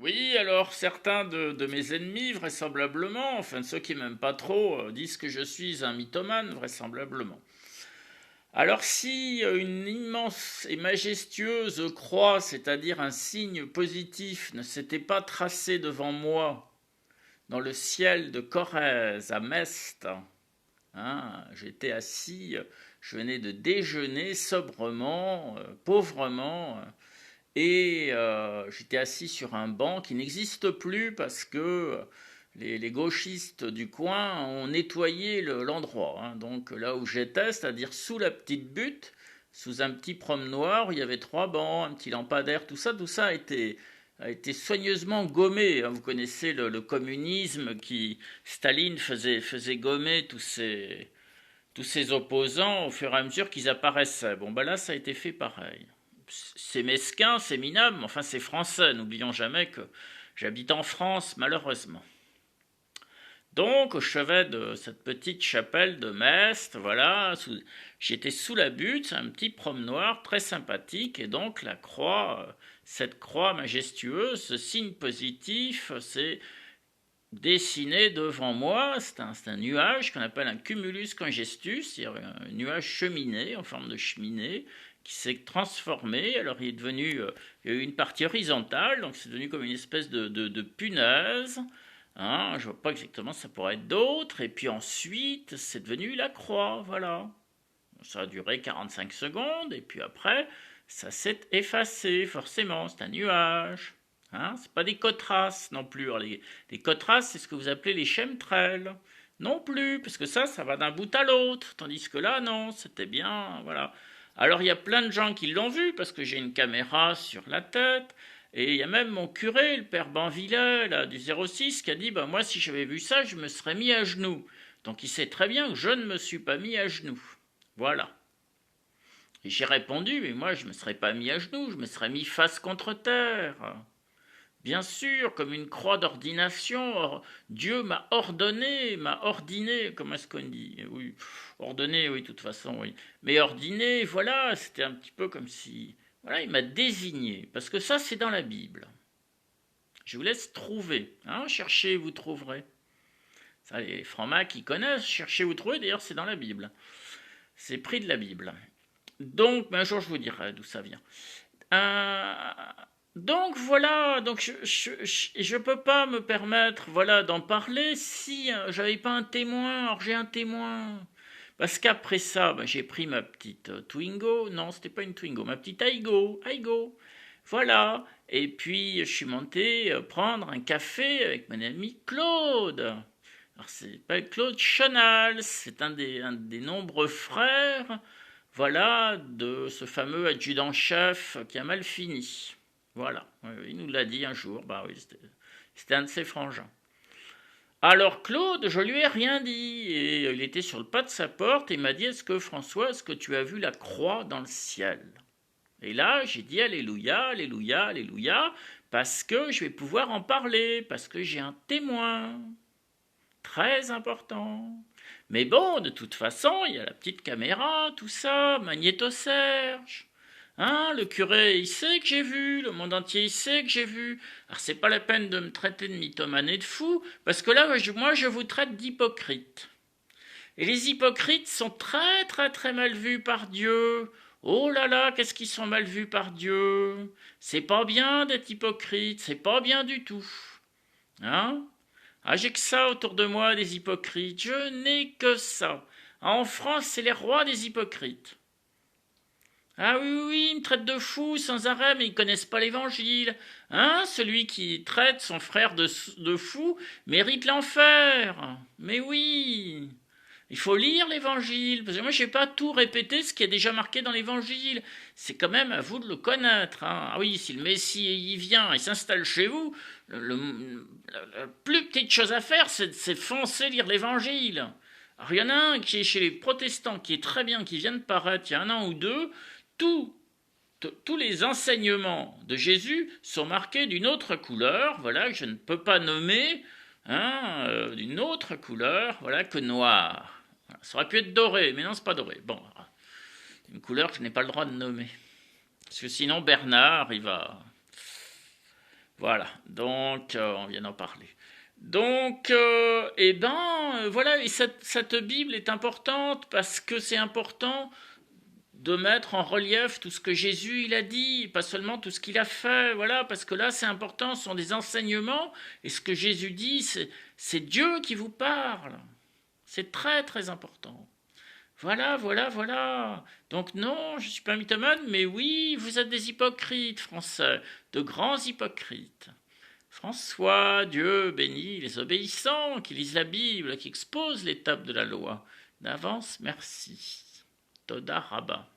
Oui, alors certains de mes ennemis, vraisemblablement, enfin ceux qui m'aiment pas trop, disent que je suis un mythomane, vraisemblablement. Alors si une immense et majestueuse croix, c'est-à-dire un signe positif, ne s'était pas tracée devant moi dans le ciel de Corrèze, à Mest, hein, j'étais assis, je venais de déjeuner sobrement, pauvrement, et j'étais assis sur un banc qui n'existe plus parce que les gauchistes du coin ont nettoyé l'endroit, hein. Donc là où j'étais, c'est-à-dire sous la petite butte, sous un petit promenoir où il y avait trois bancs, un petit lampadaire, tout ça a été soigneusement gommé, hein. Vous connaissez le communisme qui Staline faisait gommer tous ses opposants au fur et à mesure qu'ils apparaissaient. Bon, ben là, ça a été fait pareil. C'est mesquin, c'est minable, mais enfin, c'est français. N'oublions jamais que j'habite en France, malheureusement. Donc, au chevet de cette petite chapelle de Mest, voilà, j'étais sous la butte, c'est un petit promenoir très sympathique, et donc la croix, cette croix majestueuse, ce signe positif, c'est dessiné devant moi. C'est un nuage qu'on appelle un cumulus congestus, c'est-à-dire un nuage cheminé en forme de cheminée qui s'est transformé. Alors il est devenu, il y a eu une partie horizontale, donc c'est devenu comme une espèce de punaise. Hein, je vois pas exactement ça pourrait être d'autre. Et puis ensuite, c'est devenu la croix, voilà. Ça a duré 45 secondes, et puis après, ça s'est effacé, forcément, c'est un nuage. Hein, c'est pas des cotraces non plus. Alors, les cotraces, c'est ce que vous appelez les chemtrails. Non plus, parce que ça va d'un bout à l'autre. Tandis que là, non, c'était bien, voilà. Alors, il y a plein de gens qui l'ont vu, parce que j'ai une caméra sur la tête. Et il y a même mon curé, le père Banvillet, là, du 06, qui a dit, bah, moi, si j'avais vu ça, je me serais mis à genoux. Donc, il sait très bien que je ne me suis pas mis à genoux. Voilà. Et j'ai répondu, mais moi je me serais pas mis à genoux, je me serais mis face contre terre. Bien sûr, comme une croix d'ordination, Dieu m'a ordonné, m'a ordiné, comment est-ce qu'on dit? Oui, ordonné, oui, de toute façon, oui. Mais ordiné, voilà, c'était un petit peu comme si, voilà, il m'a désigné, parce que ça c'est dans la Bible. Je vous laisse trouver, hein, cherchez, vous trouverez. Ça, les francs-macs qui connaissent, cherchez, vous trouvez, d'ailleurs c'est dans la Bible. C'est pris de la Bible. Donc, un jour, je vous dirai d'où ça vient. Euh, donc voilà, donc je peux pas me permettre, voilà, d'en parler si j'avais pas un témoin. Alors j'ai un témoin. Parce qu'après ça, ben, j'ai pris ma petite Twingo. Non, c'était pas une Twingo, ma petite Aigo. Aigo. Voilà. Et puis je suis monté prendre un café avec mon ami Claude. Alors c'est pas Claude Chanal, c'est un des nombreux frères, voilà, de ce fameux adjudant-chef qui a mal fini. Voilà, il nous l'a dit un jour, bah oui, c'était un de ses frangins. Alors Claude, je lui ai rien dit, et il était sur le pas de sa porte, et il m'a dit, est-ce que François, est-ce que tu as vu la croix dans le ciel? Et là, j'ai dit, alléluia, alléluia, alléluia, parce que je vais pouvoir en parler, parce que j'ai un témoin. Très important. Mais bon, de toute façon, il y a la petite caméra, tout ça, magnétoserge. Hein, le curé, il sait que j'ai vu, le monde entier, il sait que j'ai vu. Alors, c'est pas la peine de me traiter de mythomane et de fou, parce que là, moi, je vous traite d'hypocrite. Et les hypocrites sont très, très, très mal vus par Dieu. Oh là là, qu'est-ce qu'ils sont mal vus par Dieu? C'est pas bien d'être hypocrite, c'est pas bien du tout. Hein? Ah, j'ai que ça autour de moi, des hypocrites. Je n'ai que ça. Ah, en France, c'est les rois des hypocrites. Ah oui, oui, oui, ils me traitent de fou sans arrêt, mais ils connaissent pas l'évangile. Hein, celui qui traite son frère de fou mérite l'enfer. Mais oui, il faut lire l'évangile, parce que moi je vais pas tout répéter ce qui est déjà marqué dans l'évangile. C'est quand même à vous de le connaître, hein. Ah oui, si le Messie y vient et s'installe chez vous, la plus petite chose à faire, c'est foncer lire l'évangile. Alors il y en a un qui est chez les protestants, qui est très bien, qui vient de paraître il y a un an ou deux. Tout, tous les enseignements de Jésus sont marqués d'une autre couleur, voilà, que je ne peux pas nommer, hein, d'une autre couleur, voilà, que noir. Voilà, ça aurait pu être doré, mais non, c'est pas doré. Bon, une couleur que je n'ai pas le droit de nommer. Parce que sinon, Bernard, il va Voilà, donc on vient d'en parler. Donc, voilà, et cette Bible est importante parce que c'est important de mettre en relief tout ce que Jésus il a dit, pas seulement tout ce qu'il a fait, voilà, parce que là c'est important, ce sont des enseignements, et ce que Jésus dit, c'est Dieu qui vous parle. C'est très très important. Voilà, voilà, voilà. Donc non, je ne suis pas mythomane, mais oui, vous êtes des hypocrites français, de grands hypocrites. François, Dieu bénit les obéissants, qui lisent la Bible, qui exposent l'étape de la loi. D'avance, merci. Toda Rabba.